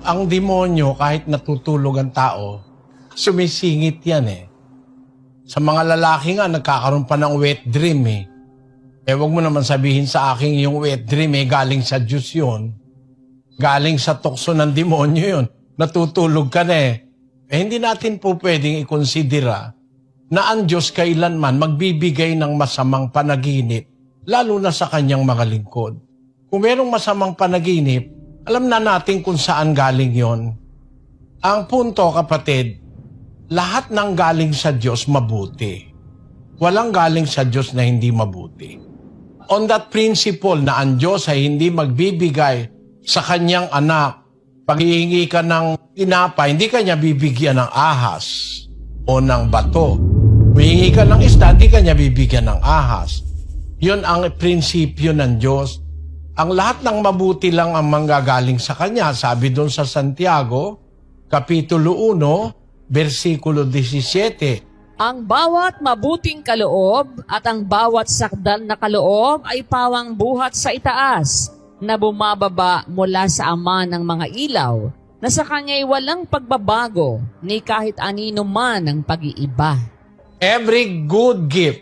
Ang demonyo, kahit natutulog ang tao, sumisingit yan eh. Sa mga lalaki nga, nagkakaroon pa ng wet dream eh. Huwag mo naman sabihin sa akin yung wet dream eh, galing sa Diyos yun. Galing sa tukso ng demonyo yun. Natutulog ka na eh. Hindi natin po pwedeng ikonsidera na ang Diyos kailanman magbibigay ng masamang panaginip, lalo na sa kanyang mga lingkod. Kung merong masamang panaginip, alam na natin kung saan galing yon. Ang punto, kapatid, lahat ng galing sa Diyos mabuti. Walang galing sa Diyos na hindi mabuti. On that principle na ang Diyos ay hindi magbibigay sa kanyang anak, pag hihingi ka ng tinapay, hindi kanya bibigyan ng ahas o ng bato. Hihingi ka ng isda, hindi kanya bibigyan ng ahas. Yun ang prinsipyo ng Diyos. Ang lahat ng mabuti lang ang manggagaling sa Kanya. Sabi doon sa Santiago, Kapitulo 1, versikulo 17. Ang bawat mabuting kaloob at ang bawat sakdal na kaloob ay pawang buhat sa itaas, na bumababa mula sa Ama ng mga ilaw, na sa Kanya'y walang pagbabago, ni kahit anino man ang pag-iiba. Every good gift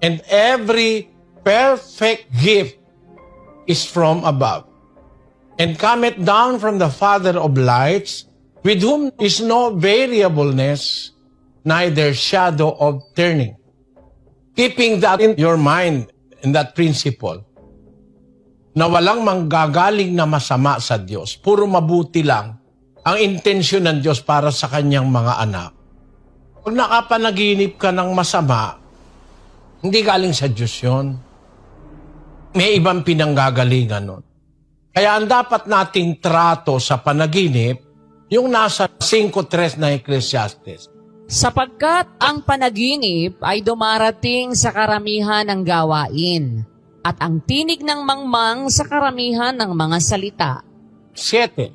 and every perfect gift is from above, and cometh down from the Father of lights, with whom is no variableness, neither shadow of turning. Keeping that in your mind, in that principle, na walang manggagaling na masama sa Diyos, puro mabuti lang ang intensyon ng Diyos para sa kanyang mga anak. Pag nakapanaginip ka ng masama, hindi galing sa Diyos yun. May ibang pinanggagalingan nun. Kaya ang dapat nating trato sa panaginip, yung nasa 5:3 na Ecclesiastes. Sapagkat ang panaginip ay dumarating sa karamihan ng gawain, at ang tinig ng mangmang sa karamihan ng mga salita. 7.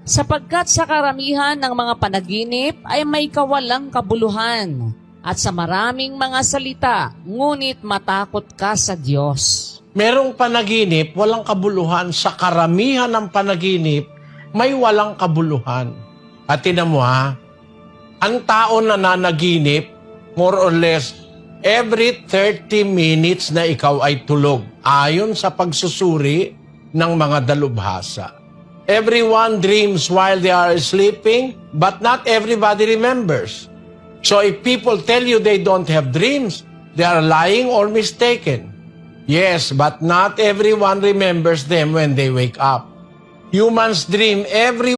Sapagkat sa karamihan ng mga panaginip ay may kawalang kabuluhan, at sa maraming mga salita, ngunit matakot ka sa Diyos. Merong panaginip, walang kabuluhan. Sa karamihan ng panaginip, may walang kabuluhan. At tinan mo ha, ang tao na nanaginip, more or less, every 30 minutes na ikaw ay tulog, ayon sa pagsusuri ng mga dalubhasa. Everyone dreams while they are sleeping, but not everybody remembers. So if people tell you they don't have dreams, they are lying or mistaken. Yes, but not everyone remembers them when they wake up. Humans dream every